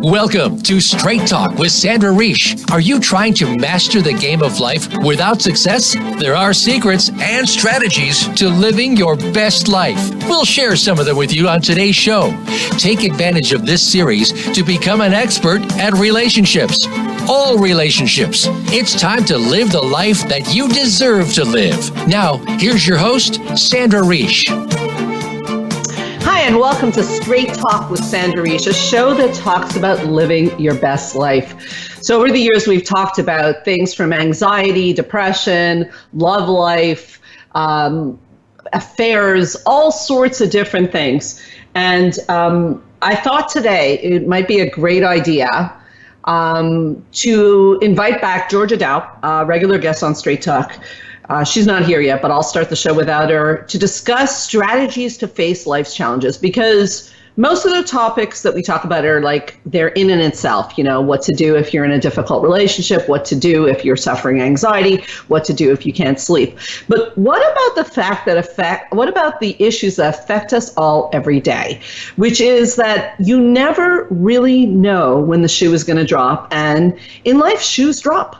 Welcome to Straight Talk with Sandra Reish. Are you trying to master the game of life without success? There are secrets and strategies to living your best life. We'll share some of them with you on today's show. Take advantage of this series to become an expert at relationships. All relationships. It's time to live the life that you deserve to live. Now, here's your host, Sandra Reish. Hi, and welcome to Straight Talk with Sandra Reish, a show that talks about living your best life. So over the years, we've talked about things from anxiety, depression, love life, affairs, all sorts of different things. And I thought today it might be a great idea to invite back Georgia Dow, a regular guest on Straight Talk. She's not here yet, but I'll start the show without her, to discuss strategies to face life's challenges, because most of the topics that we talk about are like, they're in and itself, you know, what to do if you're in a difficult relationship, what to do if you're suffering anxiety, what to do if you can't sleep. But what about the fact that what about the issues that affect us all every day, which is that you never really know when the shoe is going to drop, and in life, shoes drop.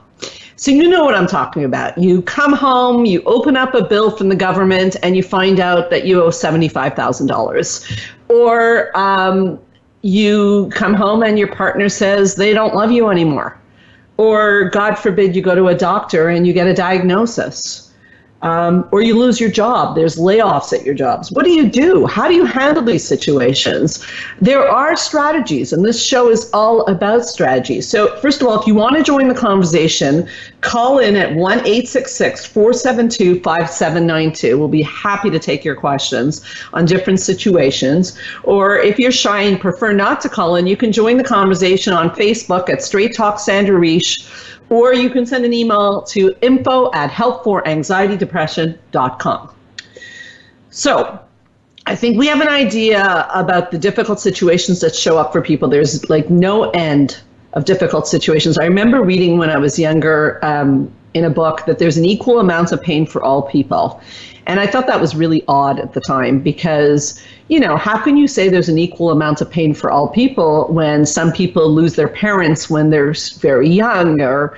So you know what I'm talking about. You come home, you open up a bill from the government, and you find out that you owe $75,000. Or you come home and your partner says they don't love you anymore. Or God forbid you go to a doctor and you get a diagnosis. Or you lose your job. There's layoffs at your jobs. What do? How do you handle these situations? There are strategies, and this show is all about strategies. So first of all, if you want to join the conversation, call in at 1-866-472-5792. We'll be happy to take your questions on different situations. Or if you're shy and prefer not to call in, you can join the conversation on Facebook at Straight Talk Sandra Reish. Or you can send an email to info@helpforanxietydepression.com. So I think we have an idea about the difficult situations that show up for people. There's like no end of difficult situations. I remember reading when I was younger in a book that there's an equal amount of pain for all people. And I thought that was really odd at the time because, you know, how can you say there's an equal amount of pain for all people when some people lose their parents when they're very young or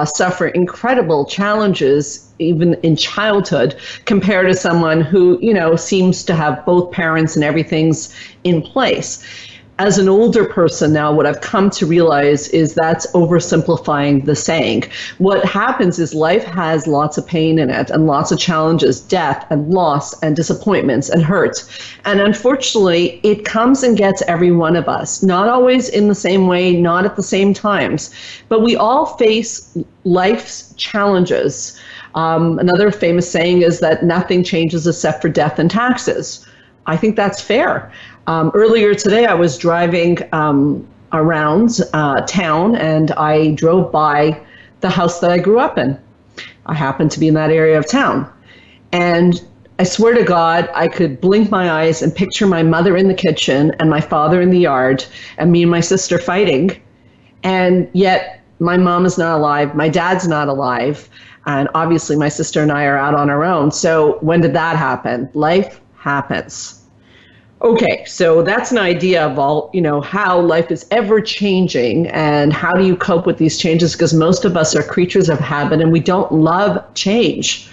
suffer incredible challenges even in childhood compared to someone who, you know, seems to have both parents and everything's in place. As an older person now, what I've come to realize is that's oversimplifying the saying. What happens is life has lots of pain in it and lots of challenges, death and loss and disappointments and hurt. And unfortunately, it comes and gets every one of us, not always in the same way, not at the same times, but we all face life's challenges. Another famous saying is that nothing changes except for death and taxes. I think that's fair. Earlier today, I was driving around town and I drove by the house that I grew up in. I happened to be in that area of town. And I swear to God, I could blink my eyes and picture my mother in the kitchen and my father in the yard and me and my sister fighting. And yet my mom is not alive. My dad's not alive. And obviously my sister and I are out on our own. So when did that happen? Life happens. Okay, so that's an idea of all, you know, how life is ever changing and how do you cope with these changes, because most of us are creatures of habit and we don't love change.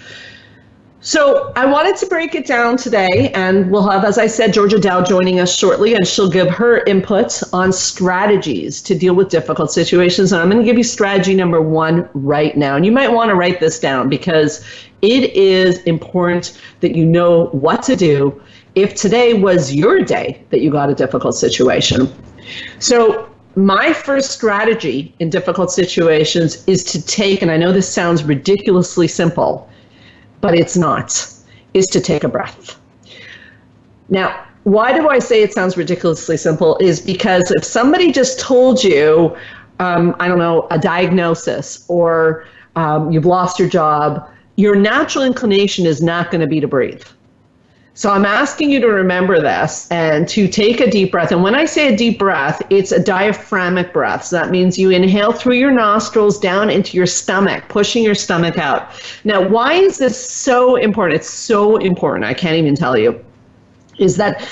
So I wanted to break it down today, and we'll have, as I said, Georgia Dow joining us shortly, and she'll give her input on strategies to deal with difficult situations. And I'm going to give you strategy number 1 right now. And you might want to write this down because it is important that you know what to do if today was your day that you got a difficult situation. So my first strategy in difficult situations is to take, and I know this sounds ridiculously simple, but it's not, is to take a breath. Now, why do I say it sounds ridiculously simple is because if somebody just told you, I don't know, a diagnosis or you've lost your job, your natural inclination is not going to be to breathe. So I'm asking you to remember this and to take a deep breath. And when I say a deep breath, it's a diaphragmatic breath. So that means you inhale through your nostrils down into your stomach, pushing your stomach out. Now, why is this so important? It's so important, I can't even tell you, is that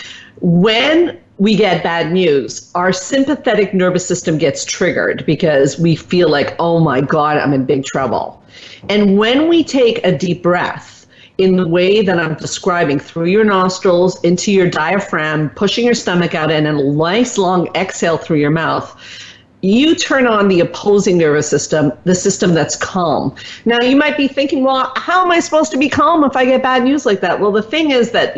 when we get bad news, our sympathetic nervous system gets triggered because we feel like, oh my God, I'm in big trouble. And when we take a deep breath in the way that I'm describing, through your nostrils, into your diaphragm, pushing your stomach out, and a nice long exhale through your mouth, you turn on the opposing nervous system, the system that's calm. Now, you might be thinking, well, how am I supposed to be calm if I get bad news like that? Well, the thing is that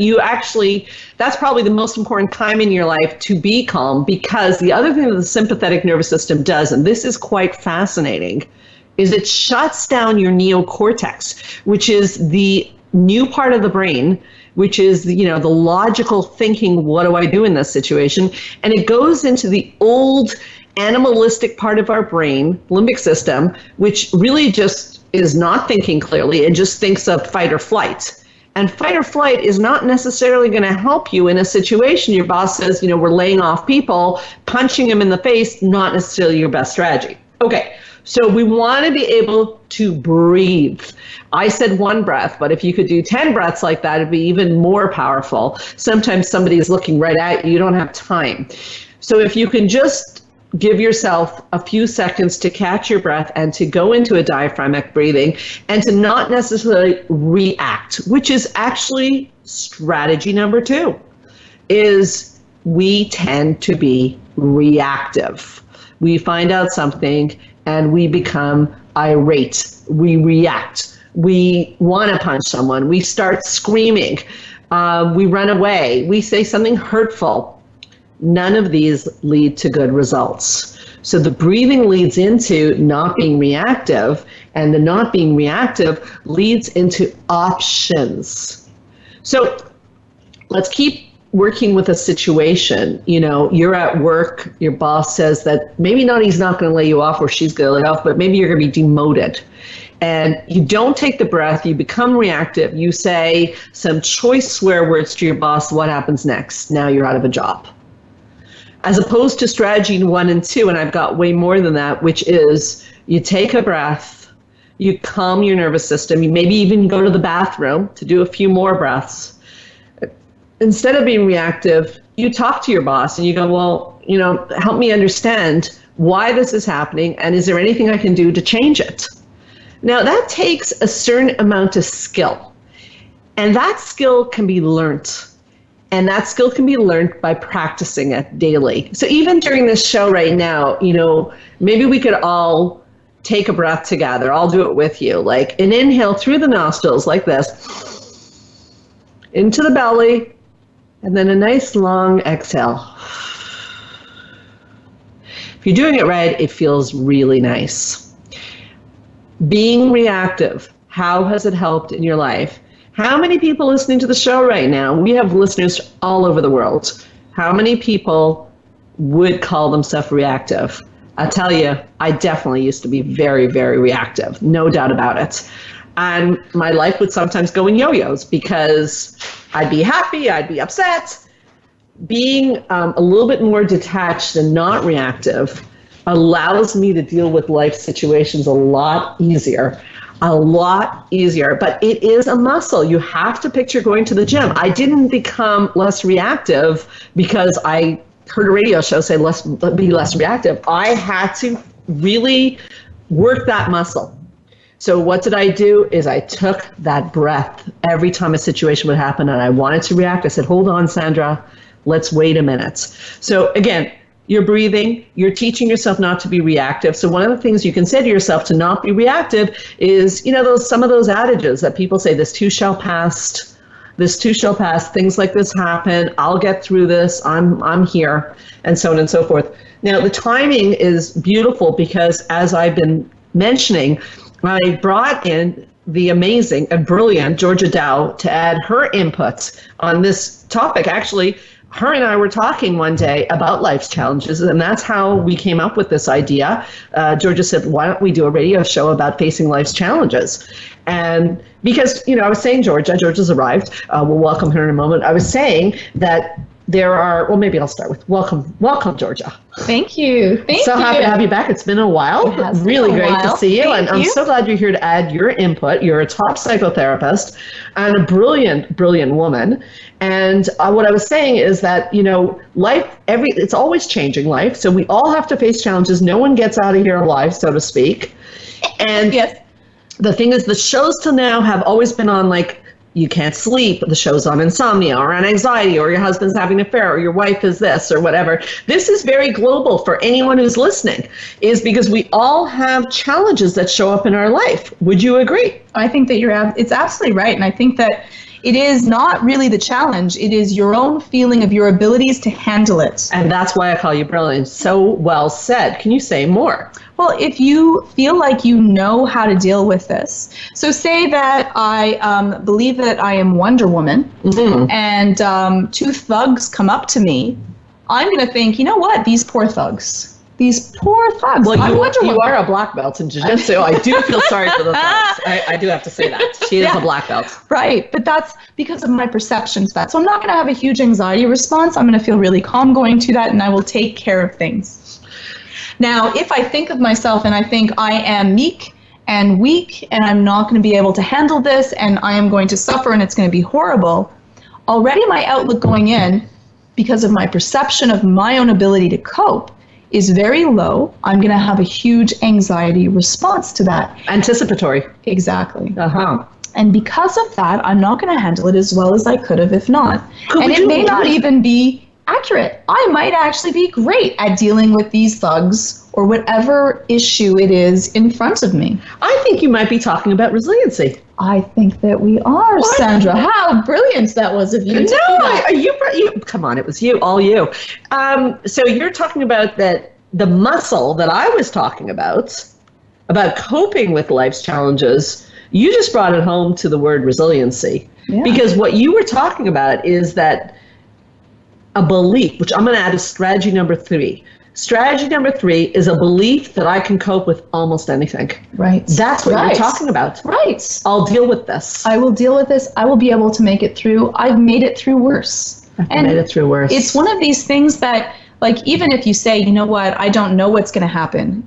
that's probably the most important time in your life to be calm, because the other thing that the sympathetic nervous system does, and this is quite fascinating, is it shuts down your neocortex, which is the new part of the brain, which is the logical thinking, what do I do in this situation? And it goes into the old animalistic part of our brain, limbic system, which really just is not thinking clearly and just thinks of fight or flight. And fight or flight is not necessarily going to help you in a situation. Your boss says, we're laying off people, punching them in the face, not necessarily your best strategy. Okay, so we want to be able to breathe. I said 1 breath, but if you could do 10 breaths like that, it'd be even more powerful. Sometimes somebody is looking right at you, you don't have time. So if you can just give yourself a few seconds to catch your breath and to go into a diaphragmatic breathing and to not necessarily react, which is actually strategy number 2, is we tend to be reactive. We find out something and we become irate. We react. We want to punch someone. We start screaming. We run away. We say something hurtful. None of these lead to good results. So the breathing leads into not being reactive, and the not being reactive leads into options. So let's keep working with a situation. You're at work, your boss says that maybe he's not going to lay you off or she's going to lay you off, but maybe you're going to be demoted. And you don't take the breath, you become reactive, you say some choice swear words to your boss, what happens next? Now you're out of a job. As opposed to strategy 1 and 2, and I've got way more than that, which is you take a breath, you calm your nervous system, you maybe even go to the bathroom to do a few more breaths. Instead of being reactive, you talk to your boss and you go, well, help me understand why this is happening, and is there anything I can do to change it? Now, that takes a certain amount of skill, and that skill can be learned. And that skill can be learned by practicing it daily. So even during this show right now, maybe we could all take a breath together. I'll do it with you. Like an inhale through the nostrils like this, into the belly, and then a nice long exhale. If you're doing it right, it feels really nice. Being reactive, how has it helped in your life? How many people listening to the show right now? We have listeners all over the world. How many people would call themselves reactive? I'll tell you, I definitely used to be very, very reactive, no doubt about it. And my life would sometimes go in yo-yos because I'd be happy, I'd be upset. Being a little bit more detached and not reactive allows me to deal with life situations a lot easier. But it is a muscle. You have to picture going to the gym. I didn't become less reactive because I heard a radio show say be less reactive. I had to really work that muscle. So what did I do is I took that breath every time a situation would happen and I wanted to react. I said, hold on, Sandra, let's wait a minute. So again, you're breathing, you're teaching yourself not to be reactive. So one of the things you can say to yourself to not be reactive is, some of those adages that people say, this too shall pass, things like this happen, I'll get through this, I'm here, and so on and so forth. Now, the timing is beautiful because, as I've been mentioning, I brought in the amazing and brilliant Georgia Dow to add her input on this topic. Actually, her and I were talking one day about life's challenges, and that's how we came up with this idea. Georgia said, why don't we do a radio show about facing life's challenges? And because, I was saying, Georgia's arrived. We'll welcome her in a moment. I was saying that there are, well, maybe I'll start with welcome, Georgia. Thank you. So happy to have you back. It's been a while. Really great to see you. And I'm so glad you're here to add your input. You're a top psychotherapist and a brilliant, brilliant woman. And what I was saying is that, life, it's always changing life. So we all have to face challenges. No one gets out of here alive, so to speak. And Yes. The thing is, the shows till now have always been on, like, you can't sleep, the show's on insomnia or on anxiety, or your husband's having an affair, or your wife is this or whatever. This is very global for anyone who's listening, is because we all have challenges that show up in our life. Would you agree? I think that it's absolutely right. And I think that it is not really the challenge. It is your own feeling of your abilities to handle it. And that's why I call you brilliant. So well said. Can you say more? Well, if you feel like you know how to deal with this, so say that I believe that I am Wonder Woman, and two thugs come up to me, I'm going to think, you know what, these poor thugs. These poor thugs. Well, you are a black belt in jiu-jitsu. I do feel sorry for the thugs. I do have to say that. She is a black belt. Right, but that's because of my perception to that. So I'm not going to have a huge anxiety response. I'm going to feel really calm going to that, and I will take care of things. Now, if I think of myself and I think I am meek and weak and I'm not going to be able to handle this and I am going to suffer and it's going to be horrible, already my outlook going in, because of my perception of my own ability to cope, is very low. I'm going to have a huge anxiety response to that. Anticipatory. Exactly. Uh-huh. And because of that, I'm not going to handle it as well as I could have if not. And it may not even be accurate. I might actually be great at dealing with these thugs or whatever issue it is in front of me. I think you might be talking about resiliency. I think that we are, Sandra. How brilliant that was of you. No, you come on, it was you, all you. So you're talking about that the muscle that I was talking about coping with life's challenges. You just brought it home to the word resiliency. Yeah. Because what you were talking about is that a belief, which I'm going to add as strategy number 3. Strategy number 3 is a belief that I can cope with almost anything. Right. That's what you're talking about. Right. I'll deal with this. I will deal with this. I will be able to make it through. I've made it through worse. It's one of these things that, like, even if you say, you know what, I don't know what's going to happen.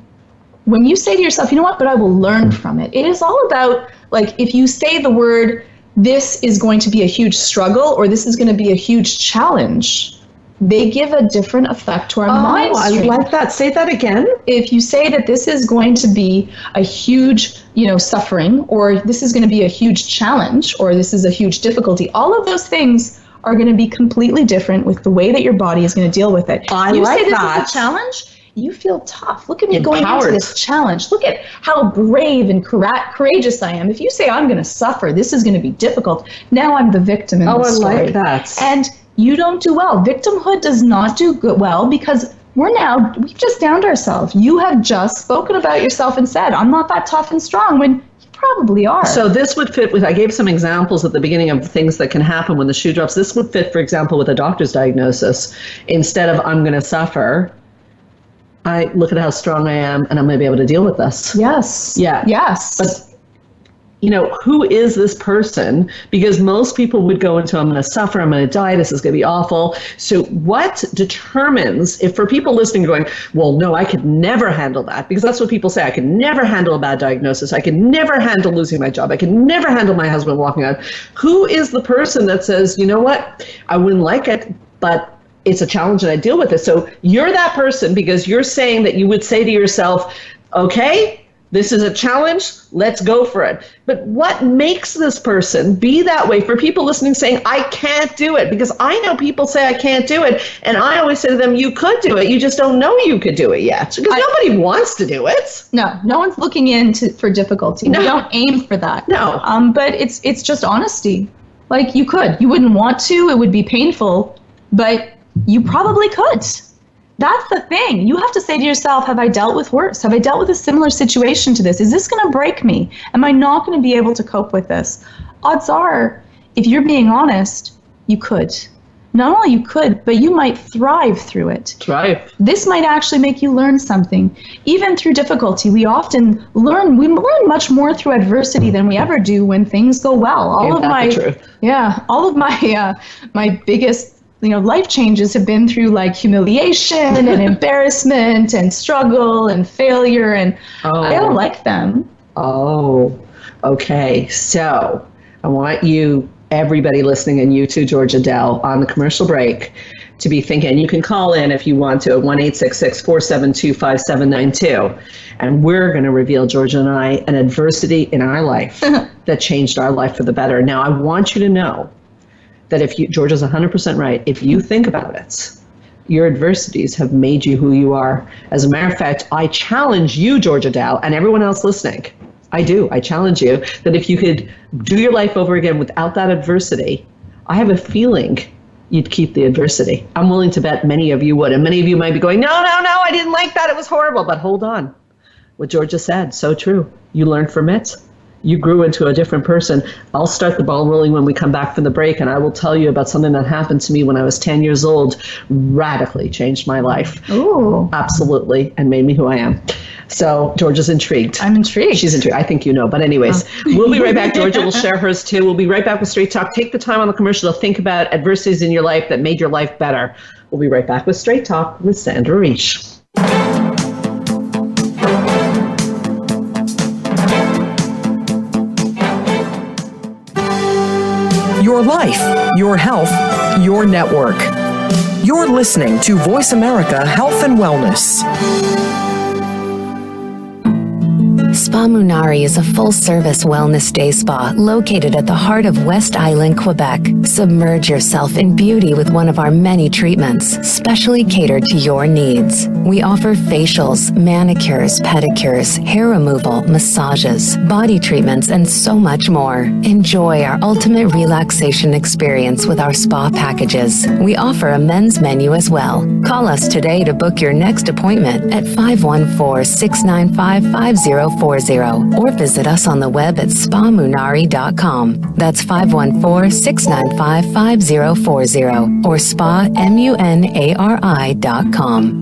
When you say to yourself, you know what, but I will learn from it. It is all about, like, if you say the word, this is going to be a huge struggle or this is going to be a huge challenge, they give a different effect to our mind stream. I like that. Say that again. If you say that this is going to be a huge, suffering, or this is going to be a huge challenge, or this is a huge difficulty, all of those things are going to be completely different with the way that your body is going to deal with it. You say this is a challenge, you feel tough. Look at me going Empowered. into this challenge. Look at how brave and courageous I am. If you say I'm going to suffer, this is going to be difficult, now I'm the victim in the story. I like that. And you don't do well. Victimhood does not do well because we've just downed ourselves. You have just spoken about yourself and said, I'm not that tough and strong, when you probably are. So this would fit with, I gave some examples at the beginning of things that can happen when the shoe drops. This would fit, for example, with a doctor's diagnosis. Instead of I'm going to suffer, I look at how strong I am and I'm going to be able to deal with this. Yes. Yeah. Yes. But who is this person? Because most people would go into, I'm going to suffer, I'm going to die, this is going to be awful. So what determines, if for people listening going, well, no, I could never handle that, because that's what people say, I could never handle a bad diagnosis, I could never handle losing my job, I can never handle my husband walking out. Who is the person that says, you know what, I wouldn't like it, but it's a challenge and I deal with it? So you're that person, because you're saying that you would say to yourself, okay, this is a challenge, let's go for it. But what makes this person be that way? For people listening saying, I can't do it, because I know people say I can't do it, and I always say to them, you could do it, you just don't know you could do it yet, because nobody wants to do it. No one's looking for difficulty. No. We don't aim for that. No. But it's just honesty. Like, you wouldn't want to, it would be painful, but you probably could. That's the thing. You have to say to yourself, have I dealt with worse? Have I dealt with a similar situation to this? Is this going to break me? Am I not going to be able to cope with this? Odds are, if you're being honest, you could. Not only you could, but you might thrive through it. Thrive. This might actually make you learn something. Even through difficulty, we learn much more through adversity than we ever do when things go well. All of my biggest life changes have been through, like, humiliation and embarrassment and struggle and failure, and I don't like them. Oh, okay. So I want you everybody listening, and you too, Georgia Dell, on the commercial break, to be thinking. You can call in if you want to at 1-866-472-5792. And we're going to reveal, Georgia and I, an adversity in our life that changed our life for the better. Now, I want you to know that if you, Georgia's 100% right, if you think about it, your adversities have made you who you are. As a matter of fact, I challenge you, Georgia Dow, and everyone else listening. I challenge you that if you could do your life over again without that adversity, I have a feeling you'd keep the adversity. I'm willing to bet many of you would. And many of you might be going, no, I didn't like that. It was horrible. But hold on. What Georgia said, so true. You learned from it. You grew into a different person. I'll start the ball rolling when we come back from the break, and I will tell you about something that happened to me when I was 10 years old, radically changed my life. Ooh. Absolutely, and made me who I am. So Georgia's intrigued. I'm intrigued. She's intrigued. I think you know. But anyways, We'll be right back. Georgia will share hers too. We'll be right back with Straight Talk. Take the time on the commercial to think about adversities in your life that made your life better. We'll be right back with Straight Talk with Sandra Reish. Your life, your health, your network. You're listening to Voice America Health and Wellness. Spa Munari is a full-service wellness day spa located at the heart of West Island, Quebec. Submerge yourself in beauty with one of our many treatments, specially catered to your needs. We offer facials, manicures, pedicures, hair removal, massages, body treatments, and so much more. Enjoy our ultimate relaxation experience with our spa packages. We offer a men's menu as well. Call us today to book your next appointment at 514-695-5040 or visit us on the web at spamunari.com. That's 514-695-5040 or spamunari.com.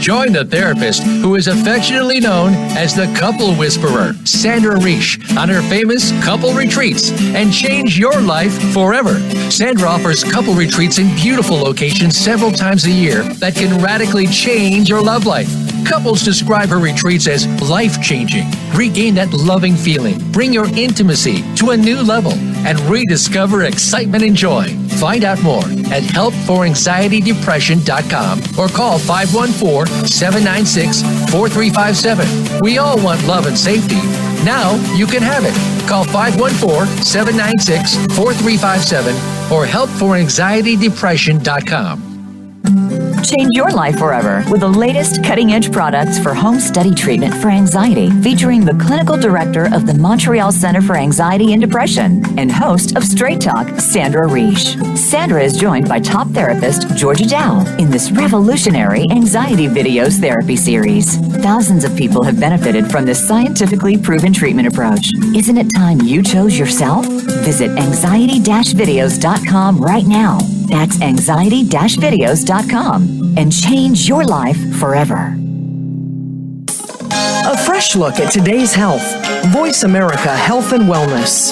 Join the therapist who is affectionately known as the Couple Whisperer, Sandra Reish, on her famous couple retreats and change your life forever. Sandra offers couple retreats in beautiful locations several times a year that can radically change your love life. Couples describe her retreats as life-changing. Regain that loving feeling, bring your intimacy to a new level, and rediscover excitement and joy. Find out more at helpforanxietydepression.com or call 514-796-4357. We all want love and safety. Now you can have it. Call 514-796-4357 or helpforanxietydepression.com. Change your life forever with the latest cutting-edge products for home study treatment for anxiety, featuring the clinical director of the Montreal Center for Anxiety and Depression and host of Straight Talk, Sandra Reish. Sandra is joined by top therapist Georgia Dow in this revolutionary anxiety videos therapy series. Thousands of people have benefited from this scientifically proven treatment approach. Isn't it time you chose yourself? Visit anxiety-videos.com right now. That's anxiety-videos.com and change your life forever. A fresh look at today's health. Voice America Health and Wellness.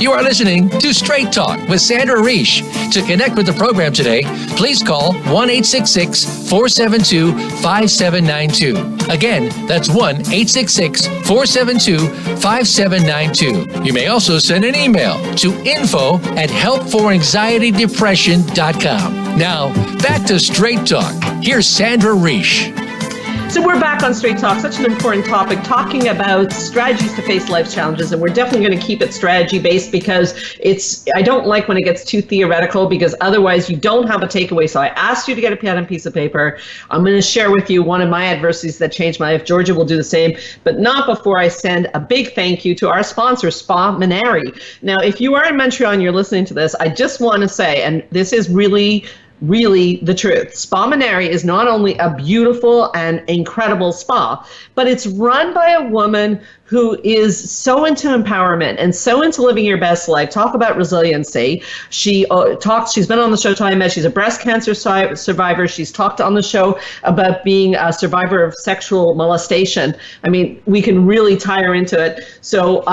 You are listening to Straight Talk with Sandra Reish. To connect with the program today, please call 1-866-472-5792. Again, that's 1-866-472-5792. You may also send an email to info@helpforanxietydepression.com. Now, back to Straight Talk. Here's Sandra Reish. So we're back on Straight Talk, such an important topic, talking about strategies to face life's challenges. And we're definitely going to keep it strategy-based because I don't like when it gets too theoretical because otherwise you don't have a takeaway. So I asked you to get a pen and piece of paper. I'm going to share with you one of my adversities that changed my life. Georgia will do the same, but not before I send a big thank you to our sponsor, Spa Munari. Now, if you are in Montreal and you're listening to this, I just want to say, and this is really the truth. Spa Munari is not only a beautiful and incredible spa, but it's run by a woman who is so into empowerment and so into living your best life. Talk about resiliency. She's been on the show talking about she's a breast cancer survivor. She's talked on the show about being a survivor of sexual molestation. I mean, we can really tie her into it. So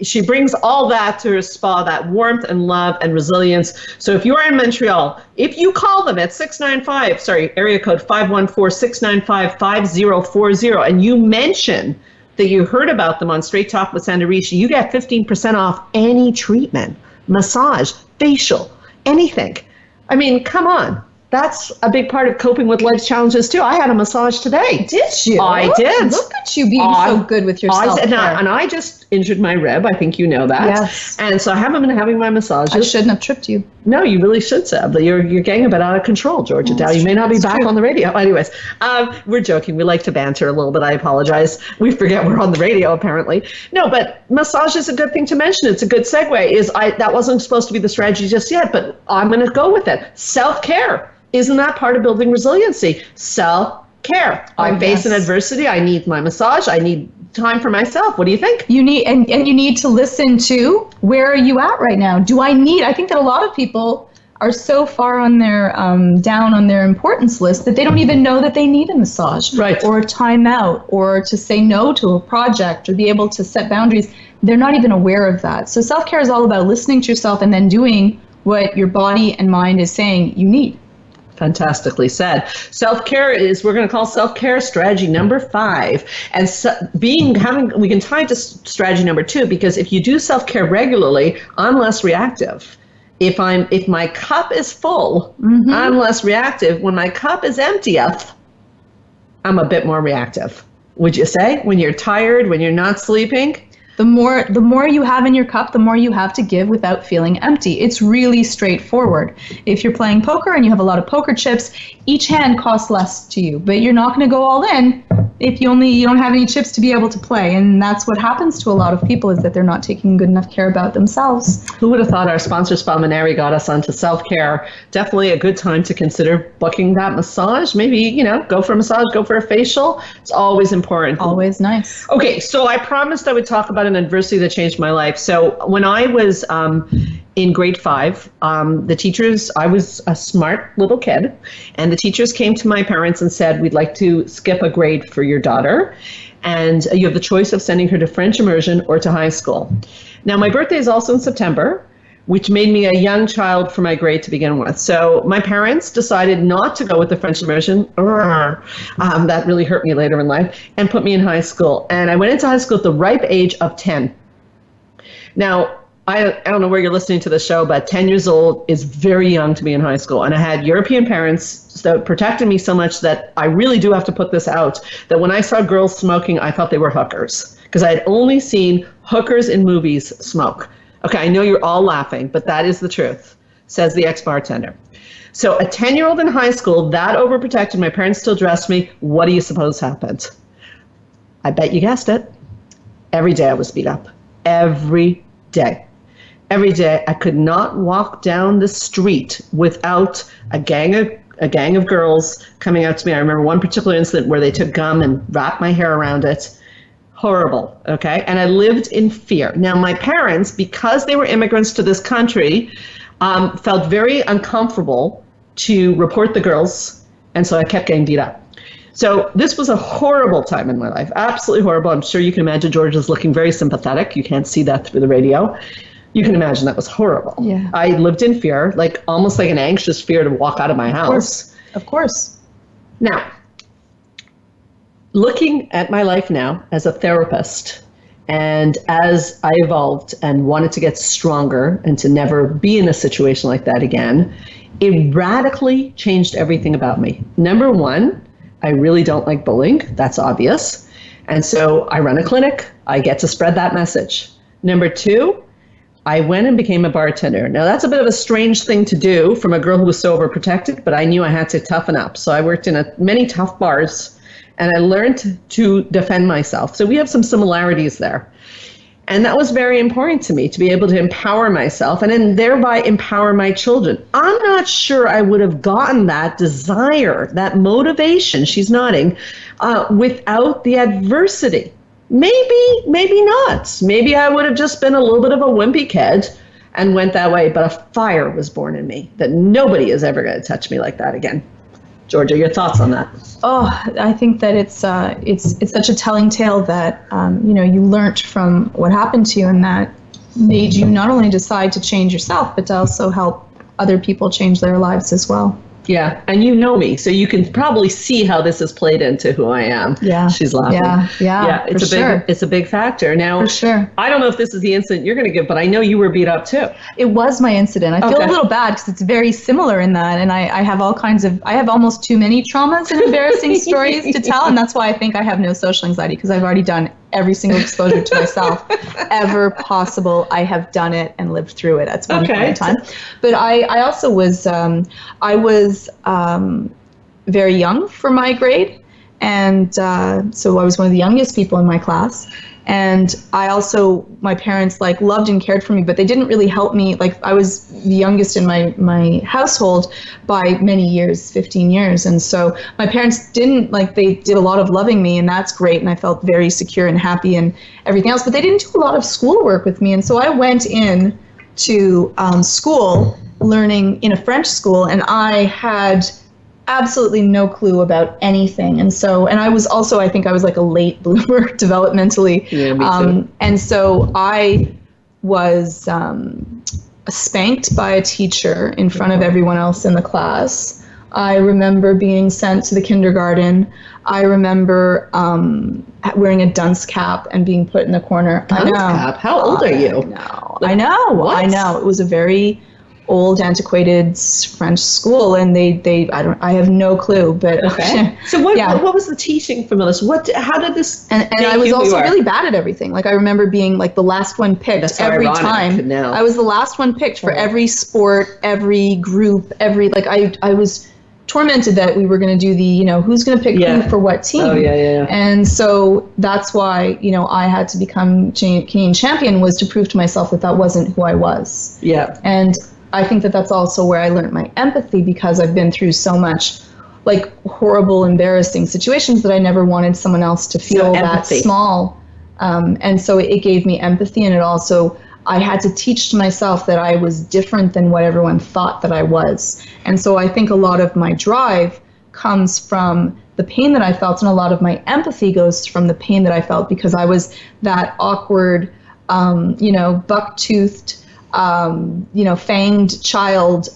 she brings all that to her spa, that warmth and love and resilience. So if you are in Montreal, if you call them at area code 514-695-5040, and you mention that you heard about them on Straight Talk with Sandra Reish, you get 15% off any treatment, massage, facial, anything. I mean, come on. That's a big part of coping with life's challenges, too. I had a massage today. Did you? I did. Look at you being so good with your self-care. And I just injured my rib. I think you know that. Yes. And so I haven't been having my massages. I shouldn't have tripped you. No, you really should, Seb. You're getting a bit out of control, Georgia Dow. You may not be back on the radio. Anyways, we're joking. We like to banter a little bit. I apologize. We forget we're on the radio, apparently. No, but massage is a good thing to mention. It's a good segue. That wasn't supposed to be the strategy just yet, but I'm going to go with it. Self-care. Isn't that part of building resiliency? Self-care. I face an adversity. I need my massage. I need time for myself. What do you think? You need, and you need to listen to, where are you at right now? I think that a lot of people are so far on their, down on their importance list that they don't even know that they need a massage. Right. Or a timeout, or to say no to a project, or be able to set boundaries. They're not even aware of that. So self-care is all about listening to yourself and then doing what your body and mind is saying you need. Fantastically said. Self-care we're going to call self-care strategy number 5. And we can tie it to strategy number 2, because if you do self-care regularly, I'm less reactive. If my cup is full, I'm less reactive. When my cup is empty, I'm a bit more reactive. Would you say? When you're tired, when you're not sleeping? The more you have in your cup, the more you have to give without feeling empty. It's really straightforward. If you're playing poker and you have a lot of poker chips, each hand costs less to you, but you're not going to go all in if you don't have any chips to be able to play. And that's what happens to a lot of people, is that they're not taking good enough care about themselves. Who would have thought our sponsor Spa Maneri got us onto self-care? Definitely a good time to consider booking that massage. Maybe, go for a massage, go for a facial. It's always important. Always nice. Okay, so I promised I would talk about an adversity that changed my life. So when I was in grade 5, the teachers, I was a smart little kid, and the teachers came to my parents and said, we'd like to skip a grade for your daughter, and you have the choice of sending her to French immersion or to high school. Now, my birthday is also in September, which made me a young child for my grade to begin with. So my parents decided not to go with the French immersion. That really hurt me later in life, and put me in high school. And I went into high school at the ripe age of 10. Now, I don't know where you're listening to the show, but 10 years old is very young to be in high school. And I had European parents that protected me so much that I really do have to put this out, that when I saw girls smoking, I thought they were hookers, because I had only seen hookers in movies smoke. Okay, I know you're all laughing, but that is the truth, says the ex-bartender. So a 10-year-old in high school, that overprotected, my parents still dressed me. What do you suppose happened? I bet you guessed it. Every day I was beat up. Every day. Every day I could not walk down the street without a gang of girls coming out to me. I remember one particular incident where they took gum and wrapped my hair around it. Horrible, okay? And I lived in fear. Now, my parents, because they were immigrants to this country, felt very uncomfortable to report the girls, and so I kept getting beat up. So this was a horrible time in my life, absolutely horrible. I'm sure you can imagine George is looking very sympathetic. You can't see that through the radio. You can imagine that was horrible. Yeah. I lived in fear, almost like an anxious fear to walk out of my house. Of course. Now, looking at my life now as a therapist, and as I evolved and wanted to get stronger and to never be in a situation like that again, it radically changed everything about me. Number one, I really don't like bullying. That's obvious. And so I run a clinic. I get to spread that message. Number two, I went and became a bartender. Now, that's a bit of a strange thing to do from a girl who was so overprotected, but I knew I had to toughen up. So I worked in many tough bars, and I learned to defend myself. So we have some similarities there. And that was very important to me, to be able to empower myself and then thereby empower my children. I'm not sure I would have gotten that desire, that motivation, she's nodding, without the adversity. Maybe not. Maybe I would have just been a little bit of a wimpy kid and went that way, but a fire was born in me that nobody is ever going to touch me like that again. Georgia, your thoughts on that? Oh, I think that it's such a telling tale that you learnt from what happened to you, and that made you not only decide to change yourself, but to also help other people change their lives as well. Yeah, and you know me, so you can probably see how this has played into who I am. Yeah, she's laughing. Yeah, It's a big factor. Now, for sure. I don't know if this is the incident you're going to give, but I know you were beat up too. It was my incident. I feel a little bad because it's very similar in that, and I have I have almost too many traumas and embarrassing stories to tell, and that's why I think I have no social anxiety, because I've already done every single exposure to myself ever possible. I have done it and lived through it at one point in time. But I also was very young for my grade, and so I was one of the youngest people in my class. And my parents loved and cared for me, but they didn't really help me. I was the youngest in my household by many years, 15 years. And so my parents they did a lot of loving me, and that's great. And I felt very secure and happy and everything else, but they didn't do a lot of schoolwork with me. And so I went in to school learning in a French school, and I had absolutely no clue about anything. And I was also, I think I was like a late bloomer developmentally. Yeah, me too. And so I was spanked by a teacher in front of everyone else in the class. I remember being sent to the kindergarten. I remember wearing a dunce cap and being put in the corner. Dunce cap? How old are you? I know. It was a very old, antiquated French school, and I have no clue, but okay. So what was the teaching from this? How did this? And I was also really bad at everything. I remember being the last one picked every time. Now. I was the last one picked for every sport, every group, I was tormented that we were going to do the, who's going to pick who for what team. Oh, yeah. And so that's why, I had to become Canadian champion, was to prove to myself that wasn't who I was. Yeah. And I think that that's also where I learned my empathy, because I've been through so much horrible, embarrassing situations that I never wanted someone else to feel that small. And so it gave me empathy, and it also, I had to teach to myself that I was different than what everyone thought that I was. And so I think a lot of my drive comes from the pain that I felt, and a lot of my empathy goes from the pain that I felt, because I was that awkward, buck-toothed, fanged child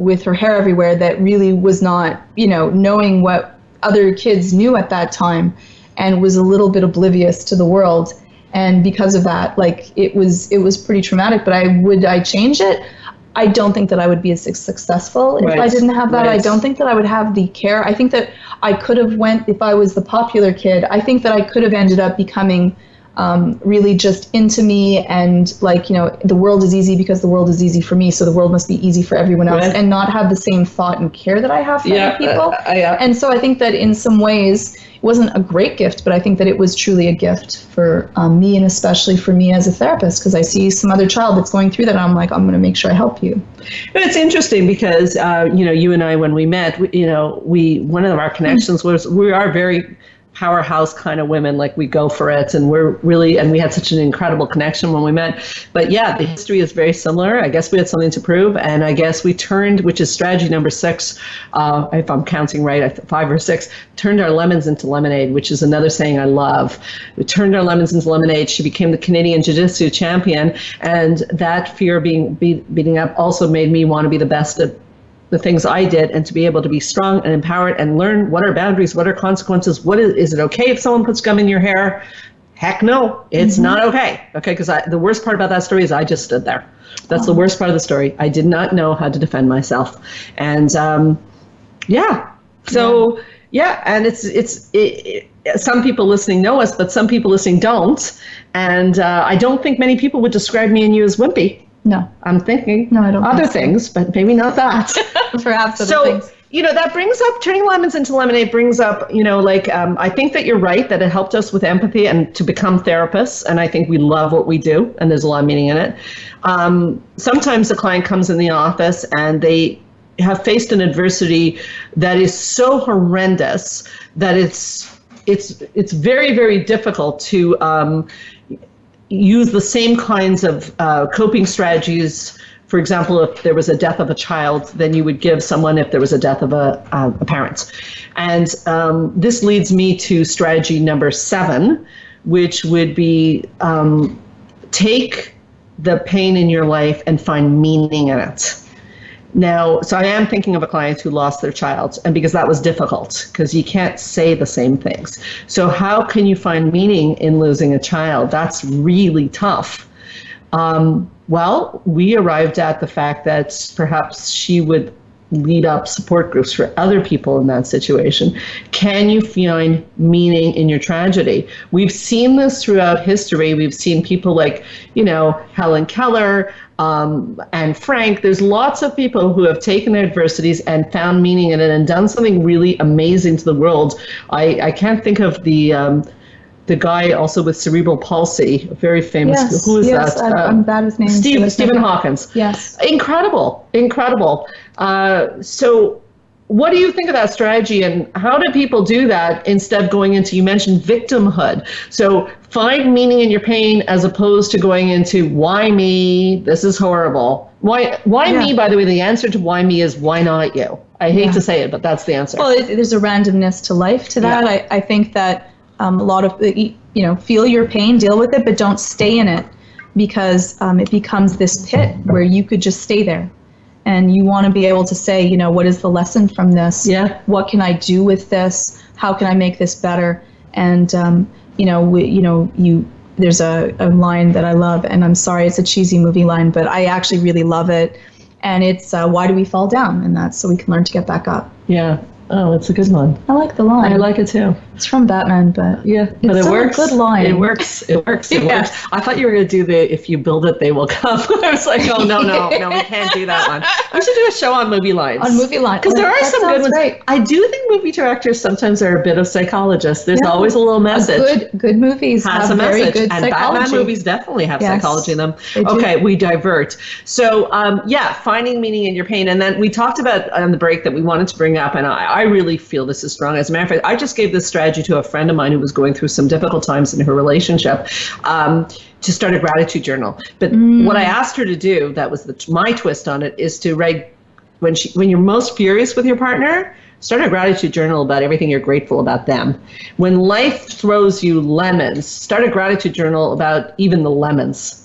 with her hair everywhere that really was not, knowing what other kids knew at that time, and was a little bit oblivious to the world. And because of that, it was pretty traumatic. But would I change it? I don't think that I would be as successful if I didn't have that. I don't think that I would have the care. I think that I could have if I was the popular kid, I think that I could have ended up becoming really just into me, and the world is easy because the world is easy for me, so the world must be easy for everyone else, and not have the same thought and care that I have for other people. And so I think that in some ways it wasn't a great gift, but I think that it was truly a gift for me, and especially for me as a therapist, because I see some other child that's going through that, and I'm like, I'm going to make sure I help you. But it's interesting because you and I, when we met, one of our connections was we are very powerhouse kind of women, we go for it, and we had such an incredible connection when we met. But yeah, the history is very similar. I guess we had something to prove, and I guess we turned, which is strategy number 6, if I'm counting right, 5 or 6, turned our lemons into lemonade, which is another saying I love. We turned our lemons into lemonade. She became the Canadian Jiu-Jitsu champion, and that fear of beating up also made me want to be the best at the things I did, and to be able to be strong and empowered and learn what are boundaries, what are consequences, is it okay if someone puts gum in your hair? Heck no, it's not okay. Okay, because the worst part about that story is I just stood there. That's the worst part of the story. I did not know how to defend myself. And and it's some people listening know us, but some people listening don't. And I don't think many people would describe me and you as wimpy. No. I'm thinking I don't other things, but maybe not that. Perhaps other things. That brings up, turning lemons into lemonade brings up, I think that you're right, that it helped us with empathy and to become therapists. And I think we love what we do, and there's a lot of meaning in it. Sometimes the client comes in the office and they have faced an adversity that is so horrendous that it's very, very difficult to use the same kinds of coping strategies For example, if there was a death of a child, then you would give someone if there was a death of a parent. And this leads me to strategy number 7, which would be take the pain in your life and find meaning in it. Now, so I am thinking of a client who lost their child, and because that was difficult, because you can't say the same things. So how can you find meaning in losing a child? That's really tough. Well, we arrived at the fact that perhaps she would lead up support groups for other people in that situation. Can you find meaning in your tragedy? We've seen this throughout history. We've seen people like, Helen Keller, and Frank. There's lots of people who have taken their adversities and found meaning in it and done something really amazing to the world. I can't think of the guy also with cerebral palsy, a very famous. Yes, who is yes, that? I'm bad with names. Stephen Hawkins. Yes. Incredible. So what do you think of that strategy, and how do people do that instead of going into, you mentioned victimhood. So find meaning in your pain as opposed to going into, why me? This is horrible. Why me, by the way, the answer to why me is why not you? I hate to say it, but that's the answer. Well, there's a randomness to life to that. Yeah. I think that a lot of, feel your pain, deal with it, but don't stay in it, because it becomes this pit where you could just stay there. And you want to be able to say, what is the lesson from this? Yeah. What can I do with this? How can I make this better? And, there's a line that I love, and I'm sorry, it's a cheesy movie line, but I actually really love it. And it's, why do we fall down? And that's so we can learn to get back up. Yeah. Oh, it's a good one. I like the line. I like it too. It's from Batman, but but it works. A good line. It works. It works. I thought you were going to do the "if you build it, they will come." I was like, oh no, we can't do that one. We should do a show on movie lines. On movie lines, because there are some good ones. Great. I do think movie directors sometimes are a bit of psychologists. There's always a little message. Good movies has have a very message, good and psychology. Batman movies definitely have psychology in them. Okay, we divert. So finding meaning in your pain, and then we talked about on the break that we wanted to bring up, and I really feel this is strong. As a matter of fact, I just gave this strategy to a friend of mine who was going through some difficult times in her relationship, to start a gratitude journal. But what I asked her to do, that was my twist on it, is to write, when you're most furious with your partner, start a gratitude journal about everything you're grateful about them. When life throws you lemons, start a gratitude journal about even the lemons.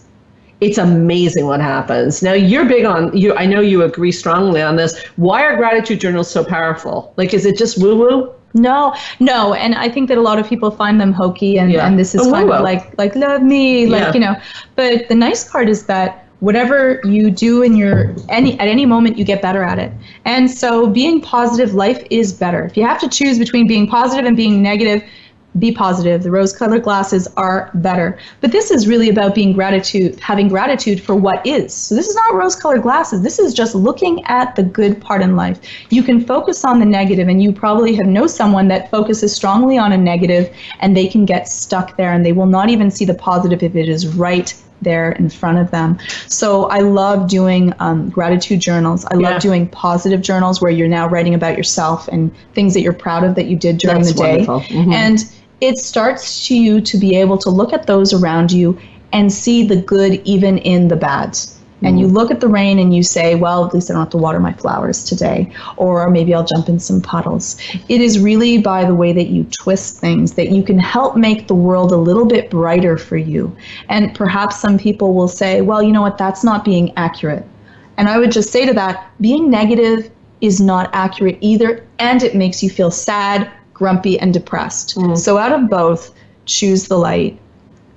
It's amazing what happens. Now, you're big on, I know you agree strongly on this. Why are gratitude journals so powerful? Like, is it just woo-woo? No, and I think that a lot of people find them hokey, and this is kind of like love me, but the nice part is that whatever you do at any moment, you get better at it. And so being positive, life is better. If you have to choose between being positive and being negative, be positive. The rose-colored glasses are better. But this is really about having gratitude for what is. So this is not rose-colored glasses. This is just looking at the good part in life. You can focus on the negative, and you probably know someone that focuses strongly on a negative, and they can get stuck there, and they will not even see the positive if it is right there in front of them. So I love doing gratitude journals. I love doing positive journals where you're now writing about yourself and things that you're proud of that you did during the day. Mm-hmm. And it starts you to be able to look at those around you and see the good even in the bad. And you look at the rain and you say, well, at least I don't have to water my flowers today, or maybe I'll jump in some puddles. It is really by the way that you twist things that you can help make the world a little bit brighter for you. And perhaps some people will say, well, you know what, that's not being accurate. And I would just say to that, being negative is not accurate either, and it makes you feel sad, grumpy, and depressed. So out of both, choose the light.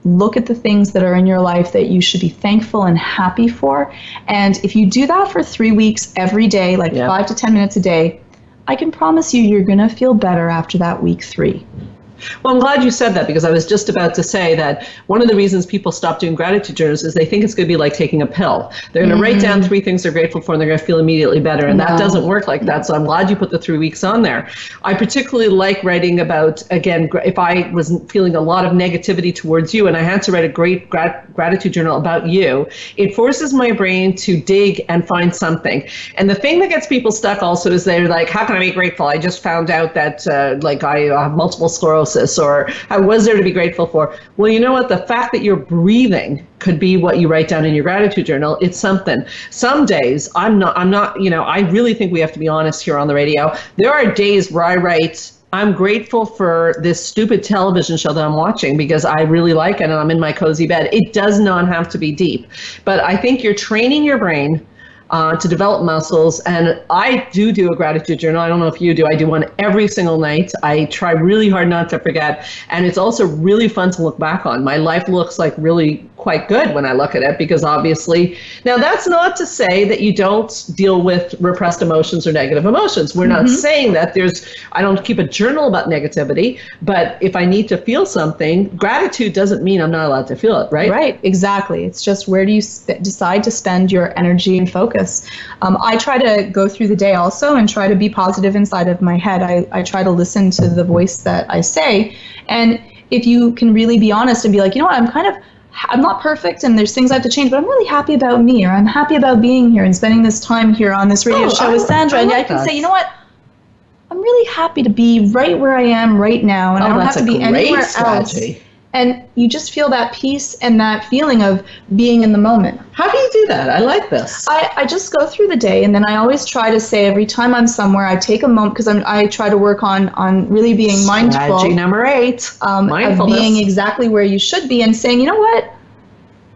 Look at the things that are in your life that you should be thankful and happy for. And if you do that for 3 weeks every day, 5 to 10 minutes a day, I can promise you're going to feel better after that week 3. Well, I'm glad you said that, because I was just about to say that one of the reasons people stop doing gratitude journals is they think it's going to be like taking a pill. They're going to write down 3 things they're grateful for, and they're going to feel immediately better. And that doesn't work like that. So I'm glad you put the 3 weeks on there. I particularly like writing about, again, if I was feeling a lot of negativity towards you and I had to write a great gratitude journal about you, it forces my brain to dig and find something. And the thing that gets people stuck also is they're like, how can I be grateful? I just found out that I have multiple sclerosis. diagnosis, or what was there to be grateful for? Well, you know what? The fact that you're breathing could be what you write down in your gratitude journal. It's something. Some days I'm not, I really think we have to be honest here on the radio. There are days where I write, I'm grateful for this stupid television show that I'm watching because I really like it and I'm in my cozy bed. It does not have to be deep. But I think you're training your brain to develop muscles. And I do a gratitude journal. I don't know if you do. I do one every single night. I try really hard not to forget. And it's also really fun to look back on. My life looks like really quite good when I look at it, because obviously, now that's not to say that you don't deal with repressed emotions or negative emotions. We're not saying that. I don't keep a journal about negativity, but if I need to feel something, gratitude doesn't mean I'm not allowed to feel it, right? Right, exactly. It's just, where do you decide to spend your energy and focus? I try to go through the day also and try to be positive inside of my head. I try to listen to the voice that I say. And if you can really be honest and be like, you know what, I'm not perfect and there's things I have to change, but I'm really happy about me, or I'm happy about being here and spending this time here on this radio show with Sandra. And I can say, you know what, I'm really happy to be right where I am right now, and I don't have to be anywhere else. And you just feel that peace and that feeling of being in the moment. How do you do that? I like this. I just go through the day, and then I always try to say, every time I'm somewhere, I take a moment, because I try to work on really being mindful. Strategy number 8, mindfulness. Of being exactly where you should be, and saying, you know what,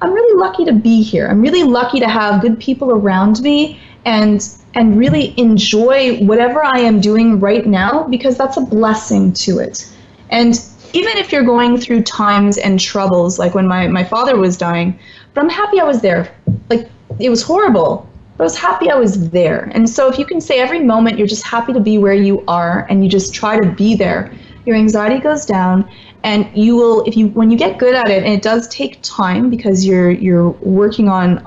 I'm really lucky to be here. I'm really lucky to have good people around me, and really enjoy whatever I am doing right now, because that's a blessing to it. And even if you're going through times and troubles, like when my father was dying, but I'm happy I was there. Like, it was horrible, but I was happy I was there. And so if you can say every moment you're just happy to be where you are, and you just try to be there, your anxiety goes down, and you will, when you get good at it, and it does take time, because you're working on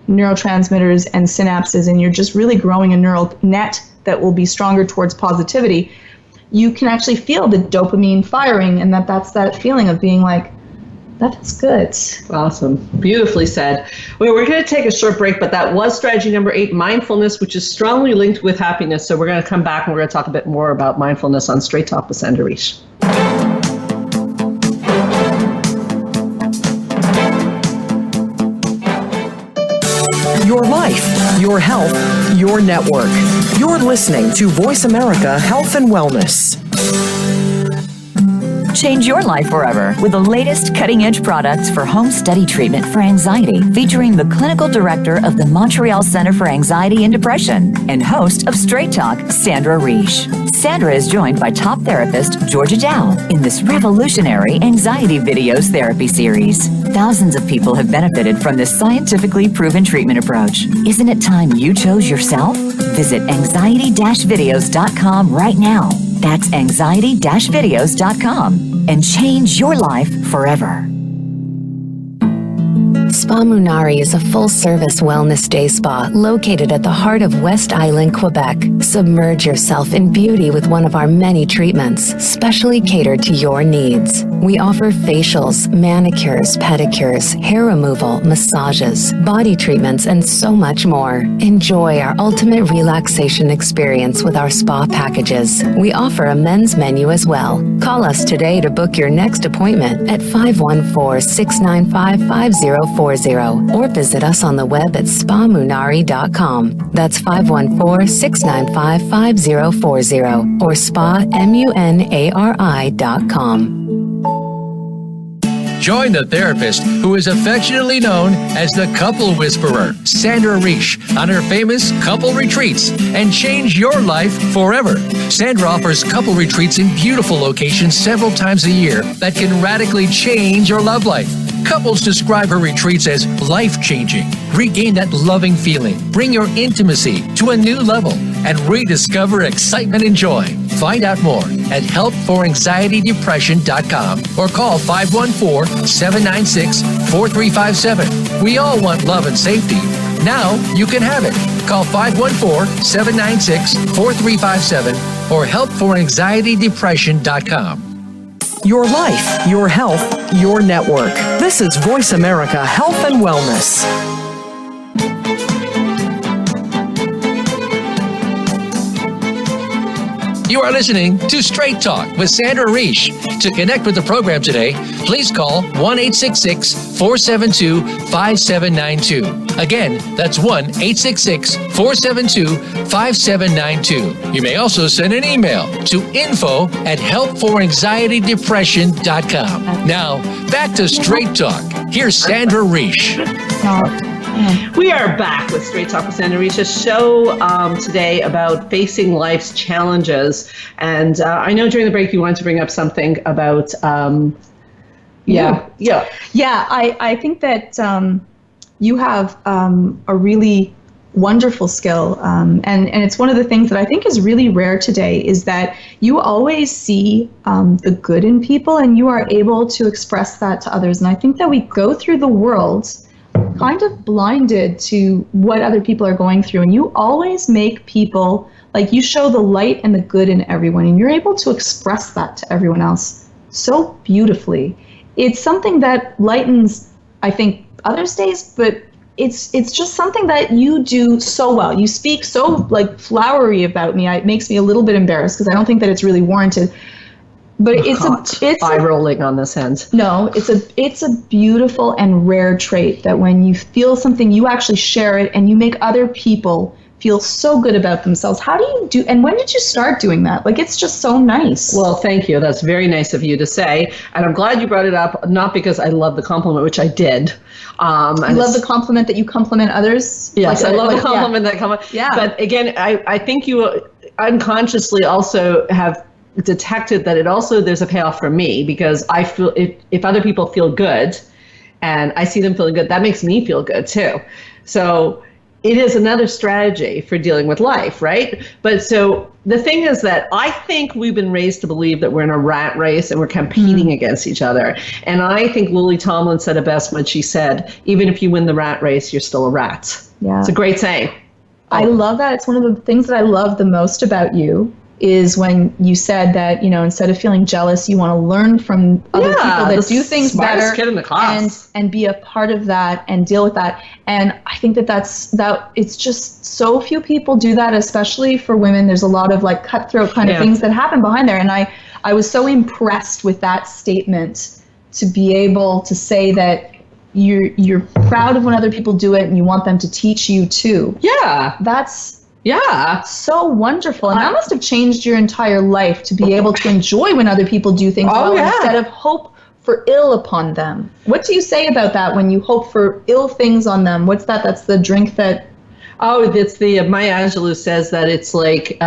neurotransmitters and synapses, and you're just really growing a neural net that will be stronger towards positivity, you can actually feel the dopamine firing, and that's that feeling of being like, that feels good. Awesome. Beautifully said. Well, we're going to take a short break, but that was strategy number 8, mindfulness, which is strongly linked with happiness. So we're going to come back and we're going to talk a bit more about mindfulness on Straight Talk with Sandra Reish. Your life, your health, your network. You're listening to Voice America Health and Wellness. Change your life forever with the latest cutting-edge products for home study treatment for anxiety, featuring the clinical director of the Montreal Center for Anxiety and Depression and host of Straight Talk, Sandra Reish. Sandra is joined by top therapist Georgia Dow in this revolutionary anxiety videos therapy series. Thousands of people have benefited from this scientifically proven treatment approach. Isn't it time you chose yourself? Visit anxiety-videos.com right now. That's anxiety-videos.com and change your life forever. Spa Munari is a full-service wellness day spa located at the heart of West Island, Quebec. Submerge yourself in beauty with one of our many treatments, specially catered to your needs. We offer facials, manicures, pedicures, hair removal, massages, body treatments, and so much more. Enjoy our ultimate relaxation experience with our spa packages. We offer a men's menu as well. Call us today to book your next appointment at 514-695-5040 or visit us on the web at spamunari.com. That's 514-695-5040 or spamunari.com. Join the therapist who is affectionately known as the Couple Whisperer, Sandra Reish, on her famous couple retreats and change your life forever. Sandra offers couple retreats in beautiful locations several times a year that can radically change your love life. Couples describe her retreats as life-changing. Regain that loving feeling, bring your intimacy to a new level, and rediscover excitement and joy. Find out more at helpforanxietydepression.com or call 514-796-4357. We all want love and safety. Now you can have it. Call 514-796-4357 or helpforanxietydepression.com. Your life, your health, your network. This is Voice America Health and Wellness. You are listening to Straight Talk with Sandra Reish. To connect with the program today, please call 1-866-472-5792. Again, that's 1-866-472-5792. You may also send an email to info@helpforanxietydepression.com. Now, back to Straight Talk. Here's Sandra Reish. We are back with Straight Talk with Sandra Reish, a show today about facing life's challenges. And I know during the break you wanted to bring up something about, I think that you have a really wonderful skill. And it's one of the things that I think is really rare today is that you always see the good in people and you are able to express that to others. And I think that we go through the world kind of blinded to what other people are going through. And you always make people, like you show the light and the good in everyone, and you're able to express that to everyone else so beautifully. It's something that lightens, I think, others' days, but it's just something that you do so well. You speak so like flowery about me. It makes me a little bit embarrassed because I don't think that it's really warranted. But it's eye rolling on this end. No, it's a beautiful and rare trait that when you feel something, you actually share it and you make other people feel so good about themselves. How do you do, and when did you start doing that? Like, it's just so nice. Well, thank you. That's very nice of you to say. And I'm glad you brought it up, not because I love the compliment, which I did. I love the compliment that you compliment others. Yes, like, I love the compliment that compliment. Yeah. But again, I think you unconsciously also have detected that there's a payoff for me, because I feel if other people feel good and I see them feeling good, that makes me feel good too. So it is another strategy for dealing with life, right? But so the thing is that I think we've been raised to believe that we're in a rat race and we're competing against each other. And I think Lily Tomlin said it best when she said, even if you win the rat race, you're still a rat. Yeah. It's a great saying. I love that. It's one of the things that I love the most about you is when you said that, instead of feeling jealous, you want to learn from other people that do things better kid in the class. and be a part of that and deal with that. And I think that it's just so few people do that, especially for women. There's a lot of like cutthroat kind of things that happen behind there. And I was so impressed with that statement, to be able to say that you're proud of when other people do it and you want them to teach you too. Yeah. That's so wonderful. And that must have changed your entire life, to be able to enjoy when other people do things instead of hope for ill upon them. What do you say about that when you hope for ill things on them? What's that? That's the drink that... Oh, it's the Maya Angelou says that it's like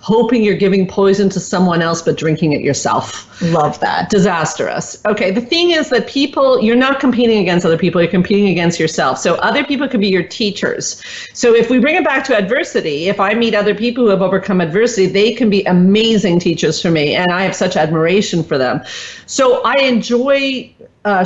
hoping you're giving poison to someone else but drinking it yourself. Love that. Disastrous. Okay, the thing is that you're not competing against other people, you're competing against yourself. So other people could be your teachers. So if we bring it back to adversity, if I meet other people who have overcome adversity, they can be amazing teachers for me, and I have such admiration for them. So I enjoy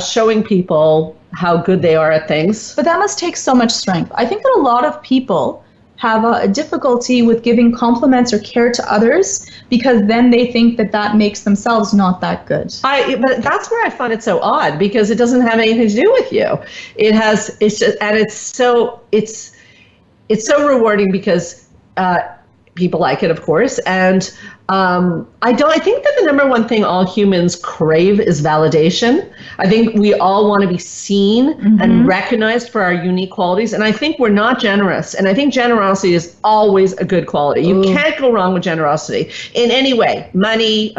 showing people how good they are at things. But that must take so much strength. I think that a lot of people have a difficulty with giving compliments or care to others, because then they think that makes themselves not that good. But that's where I find it so odd, because it doesn't have anything to do with you. It's so rewarding because people like it, of course. And I think that the number one thing all humans crave is validation. I think we all want to be seen and recognized for our unique qualities. And I think we're not generous. And I think generosity is always a good quality. You can't go wrong with generosity in any way. Money,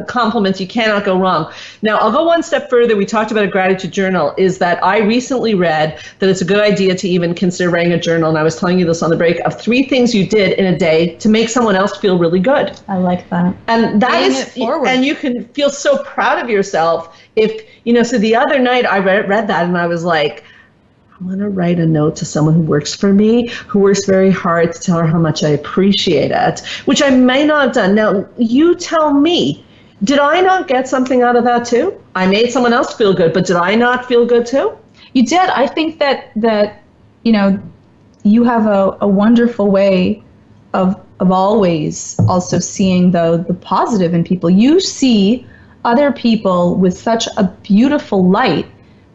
compliments, you cannot go wrong. Now, I'll go one step further. We talked about a gratitude journal, is that I recently read that it's a good idea to even consider writing a journal. And I was telling you this on the break, of 3 things you did in a day to make someone else feel really good. I like that. And that is, and you can feel so proud of yourself if, so the other night I read that and I was like, I'm going to write a note to someone who works for me, who works very hard, to tell her how much I appreciate it, which I may not have done. Now, you tell me, did I not get something out of that too? I made someone else feel good, but did I not feel good too? You did. I think that you have a wonderful way of always also seeing the positive in people. You see other people with such a beautiful light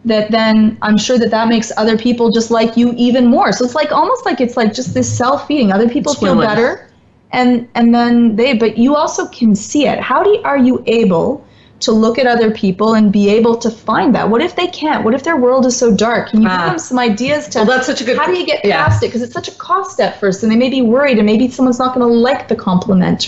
that then I'm sure that makes other people just like you even more. So it's like almost like it's like just this self-feeding. Other people feel better and then but you also can see it. Are you able to look at other people and be able to find that? What if they can't? What if their world is so dark? Can you give them some ideas to, well, that's such a good, how do you get past it? Because it's such a cost at first, and they may be worried, and maybe someone's not going to like the compliment.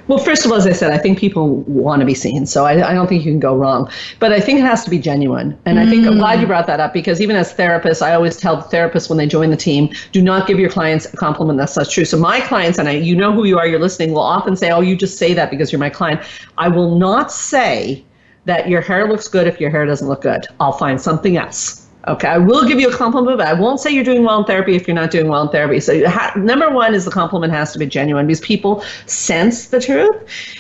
Well, first of all, as I said, I think people want to be seen. So I don't think you can go wrong. But I think it has to be genuine. And I think I'm glad you brought that up, because even as therapists, I always tell therapists when they join the team, do not give your clients a compliment that's not true. So my clients, and you know who you are, you're listening, will often say, oh, you just say that because you're my client. I will not say that your hair looks good if your hair doesn't look good. I'll find something else. Okay, I will give you a compliment, but I won't say you're doing well in therapy if you're not doing well in therapy. So number one is the compliment has to be genuine, because people sense the truth.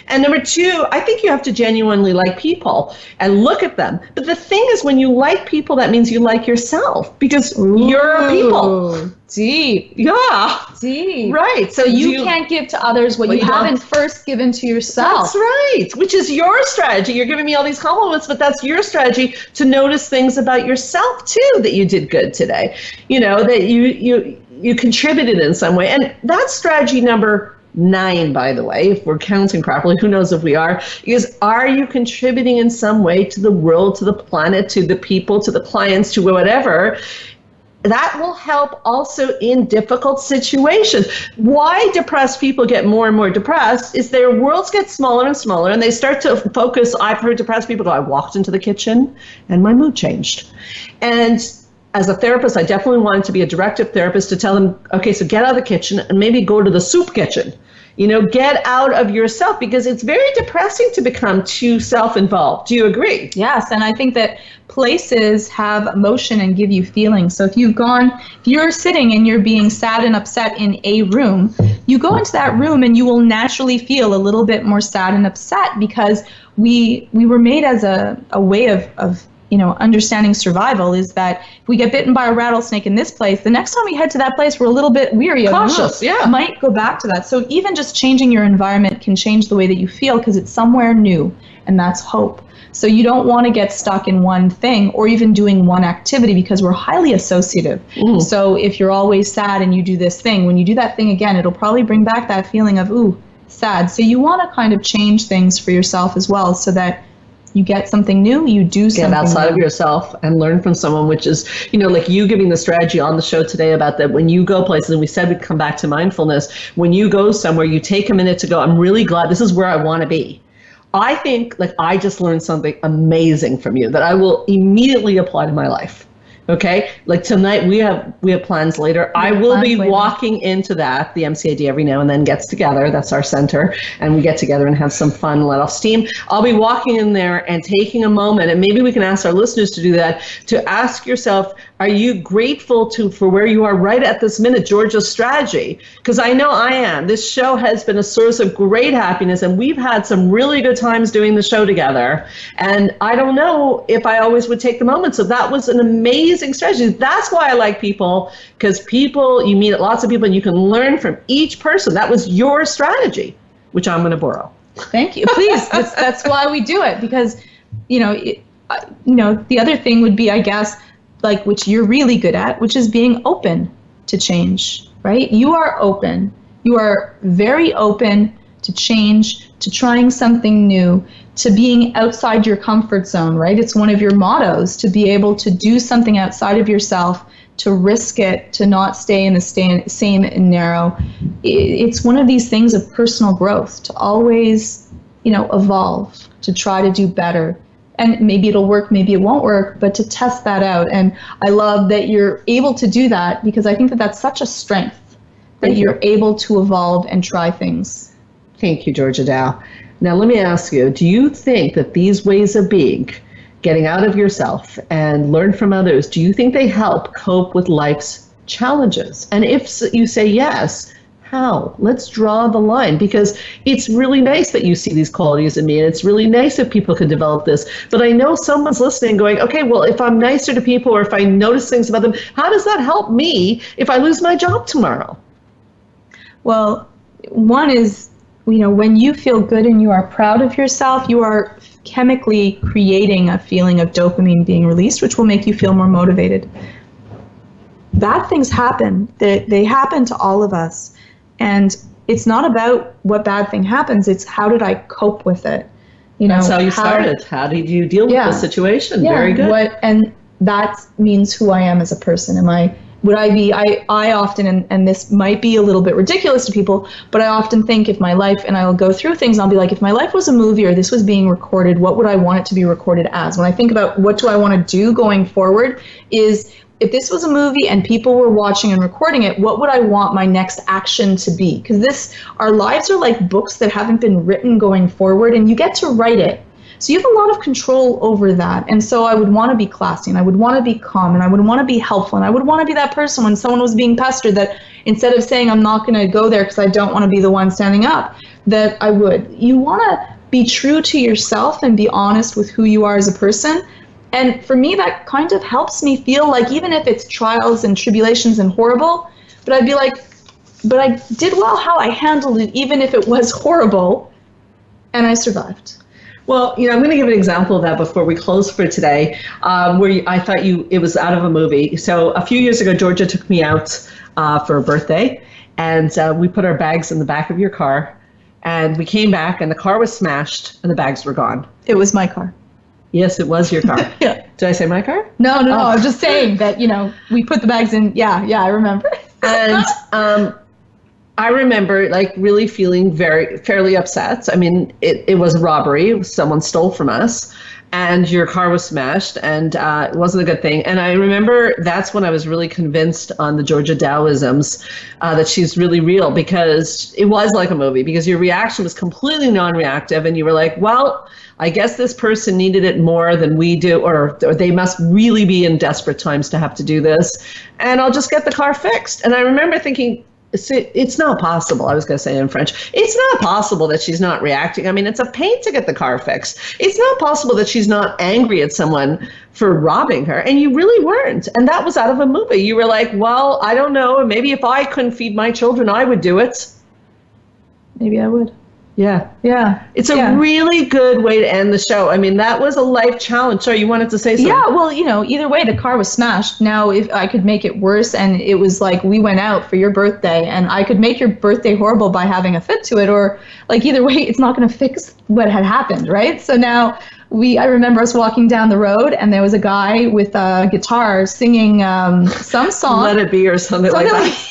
And number two, I think you have to genuinely like people and look at them. But the thing is, when you like people, that means you like yourself, because you're people. Deep. Yeah. Deep. Right. So you can't give to others what you haven't first given to yourself. That's right. Which is your strategy. You're giving me all these compliments, but that's your strategy to notice things about yourself too that you did good today. You know, that you contributed in some way. And that's strategy number 9, by the way, if we're counting properly, who knows if we are you contributing in some way to the world, to the planet, to the people, to the clients, to whatever? That will help also in difficult situations. Why depressed people get more and more depressed is their worlds get smaller and smaller, and they start to focus. I've heard depressed people go, I walked into the kitchen and my mood changed. And as a therapist, I definitely wanted to be a directive therapist to tell them, okay, so get out of the kitchen and maybe go to the soup kitchen. You know, get out of yourself, because it's very depressing to become too self-involved. Do you agree? Yes, and I think that places have emotion and give you feelings. So if you're sitting and you're being sad and upset in a room, you go into that room and you will naturally feel a little bit more sad and upset, because we were made as a way of understanding survival, is that if we get bitten by a rattlesnake in this place, the next time we head to that place, we're a little bit weary of cautious, might go back to that. So even just changing your environment can change the way that you feel, because it's somewhere new, and that's hope. So you don't want to get stuck in one thing or even doing one activity, because we're highly associative. So if you're always sad and you do this thing, when you do that thing again, it'll probably bring back that feeling of, ooh, sad. So you want to kind of change things for yourself as well, so that you get something new, you do something Get outside new. of yourself and learn from someone, which is, like you giving the strategy on the show today about that when you go places, and we said we'd come back to mindfulness, when you go somewhere, you take a minute to go, I'm really glad this is where I want to be. I think I just learned something amazing from you that I will immediately apply to my life. Okay, like tonight we have plans later. I will be walking into the MCAD every now and then gets together. That's our center, and we get together and have some fun, let off steam. I'll be walking in there and taking a moment, and maybe we can ask our listeners to do that, to ask yourself, are you grateful for where you are right at this minute, Georgia's strategy? Because I know I am. This show has been a source of great happiness, and we've had some really good times doing the show together. And I don't know if I always would take the moment. So that was an amazing strategy. That's why I like people, because you meet lots of people and you can learn from each person. That was your strategy, which I'm going to borrow. Thank you. Please. That's why we do it, because, the other thing would be, I guess, which you're really good at, which is being open to change, right? You are open. You are very open to change, to trying something new, to being outside your comfort zone, right? It's one of your mottos, to be able to do something outside of yourself, to risk it, to not stay in the same and narrow. It's one of these things of personal growth, to always, evolve, to try to do better. And maybe it'll work, maybe it won't work, but to test that out. And I love that you're able to do that, because I think that that's such a strength, that you're able to evolve and try things. Thank you, Georgia Dow. Now, let me ask you, do you think that these ways of being, getting out of yourself and learn from others, do you think they help cope with life's challenges? And if you say yes, how? Let's draw the line, because it's really nice that you see these qualities in me, and it's really nice if people can develop this. But I know someone's listening going, okay, well, if I'm nicer to people, or if I notice things about them, how does that help me if I lose my job tomorrow? Well, one is, when you feel good and you are proud of yourself, you are chemically creating a feeling of dopamine being released, which will make you feel more motivated. Bad things happen. They happen to all of us. And it's not about what bad thing happens. It's how did I cope with it? That's how you started. How did you deal with the situation? Very good. And that means who I am as a person. I often, and this might be a little bit ridiculous to people, but I often think if my life, and I'll go through things, and I'll be like, if my life was a movie or this was being recorded, what would I want it to be recorded as? When I think about what do I want to do going forward is, if this was a movie and people were watching and recording it, what would I want my next action to be? Because our lives are like books that haven't been written going forward, and you get to write it. So you have a lot of control over that. And so I would want to be classy, and I would want to be calm, and I would want to be helpful, and I would want to be that person when someone was being pestered, that instead of saying I'm not going to go there because I don't want to be the one standing up, that I would. You want to be true to yourself and be honest with who you are as a person. And for me, that kind of helps me feel like, even if it's trials and tribulations and horrible, but I'd be like, but I did well how I handled it, even if it was horrible, and I survived. Well, I'm going to give an example of that before we close for today, where I thought it was out of a movie. So a few years ago, Georgia took me out for a birthday, and we put our bags in the back of your car, and we came back, and the car was smashed, and the bags were gone. It was my car. Yes, it was your car. Yeah. Did I say my car? No, I'm just saying that, we put the bags in. Yeah, I remember. And I remember really feeling fairly upset. I mean, it was a robbery. Someone stole from us, and your car was smashed, and it wasn't a good thing. And I remember that's when I was really convinced on the Georgia Taoisms that she's really real, because it was like a movie, because your reaction was completely non-reactive, and you were like, well, I guess this person needed it more than we do, or they must really be in desperate times to have to do this, and I'll just get the car fixed. And I remember thinking, it's not possible. I was going to say it in French. It's not possible that she's not reacting. I mean, it's a pain to get the car fixed. It's not possible that she's not angry at someone for robbing her. And you really weren't. And that was out of a movie. You were like, well, I don't know. Maybe if I couldn't feed my children, I would do it. Maybe I would. Yeah. It's a really good way to end the show. I mean, that was a life challenge. Sorry, you wanted to say something? Yeah, well, either way, the car was smashed. Now, if I could make it worse, and it was like we went out for your birthday, and I could make your birthday horrible by having a fit to it, or either way, it's not going to fix what had happened, right? So now I remember us walking down the road, and there was a guy with a guitar singing some song. Let It Be or something like that.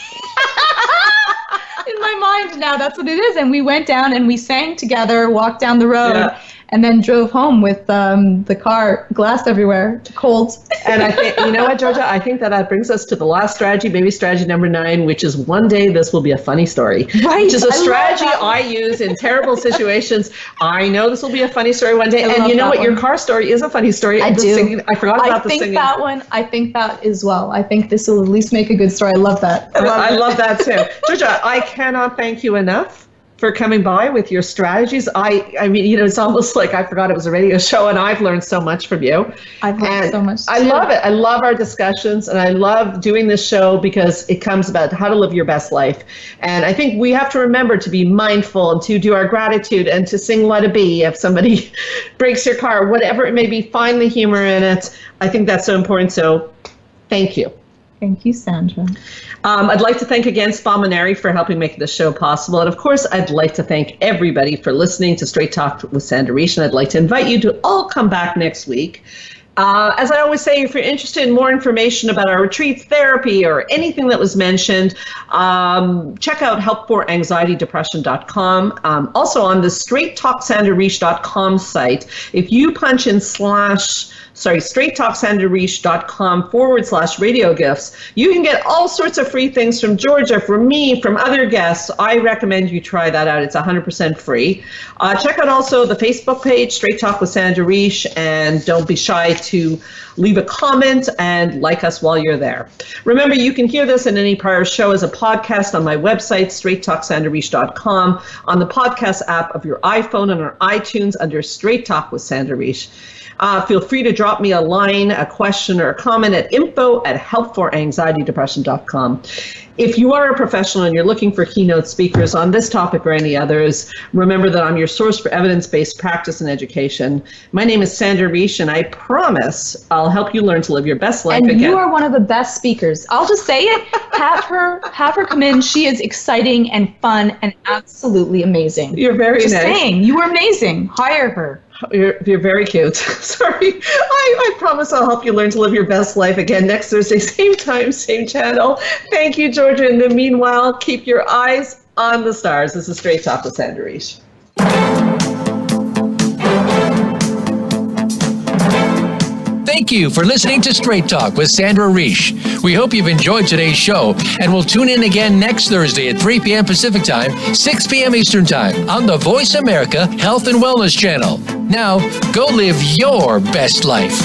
In my mind now, that's what it is. And we went down and we sang together, walked down the road, and then drove home with the car glass everywhere, cold. And I think, you know what, Georgia? I think that brings us to the last strategy, maybe strategy number 9, which is one day this will be a funny story. Right. Which is a strategy I use in terrible situations. I know this will be a funny story one day. And you know what? Your car story is a funny story. I do. Singing, I forgot about the singing. That one, I think that as well. I think this will at least make a good story. I love that. I love that too. Georgia, I cannot thank you enough for coming by with your strategies. I mean, it's almost like I forgot it was a radio show, and I've learned so much from you. I've learned so much too. I love it. I love our discussions, and I love doing this show because it comes about how to live your best life. And I think we have to remember to be mindful and to do our gratitude and to sing Let It Be if somebody breaks your car, whatever it may be, find the humor in it. I think that's so important. So thank you. Thank you, Sandra. I'd like to thank again Spa Munari for helping make this show possible. And of course, I'd like to thank everybody for listening to Straight Talk with Sandra Reish. And I'd like to invite you to all come back next week. As I always say, if you're interested in more information about our retreats, therapy, or anything that was mentioned, check out helpforanxietydepression.com. Also on the straighttalksandrareish.com site, if you punch in straighttalksandrareish.com/radio gifts, you can get all sorts of free things from Georgia, from me, from other guests. I recommend you try that out. It's 100% free. Check out also the Facebook page, Straight Talk with Sandra Reish, and don't be shy to leave a comment and like us while you're there. Remember, you can hear this and any prior show as a podcast on my website, straighttalksandrareish.com, on the podcast app of your iPhone and on iTunes under Straight Talk with Sandra Reish. Feel free to drop me a line, a question, or a comment at info@helpforanxietydepression.com. If you are a professional and you're looking for keynote speakers on this topic or any others, remember that I'm your source for evidence-based practice and education. My name is Sandra Reish, and I promise I'll help you learn to live your best life again. And you are one of the best speakers. I'll just say it. Have her come in. She is exciting and fun and absolutely amazing. You're very just nice. saying, you are amazing. Hire her. You're very cute. Sorry. I promise I'll help you learn to live your best life again next Thursday, same time, same channel. Thank you, Georgia. In the meanwhile, keep your eyes on the stars. This is Straight Talk with Sandra Reish. Thank you for listening to Straight Talk with Sandra Reish. We hope you've enjoyed today's show, and we'll tune in again next Thursday at 3 p.m. Pacific Time, 6 p.m. Eastern Time on the Voice America Health and Wellness Channel. Now, go live your best life.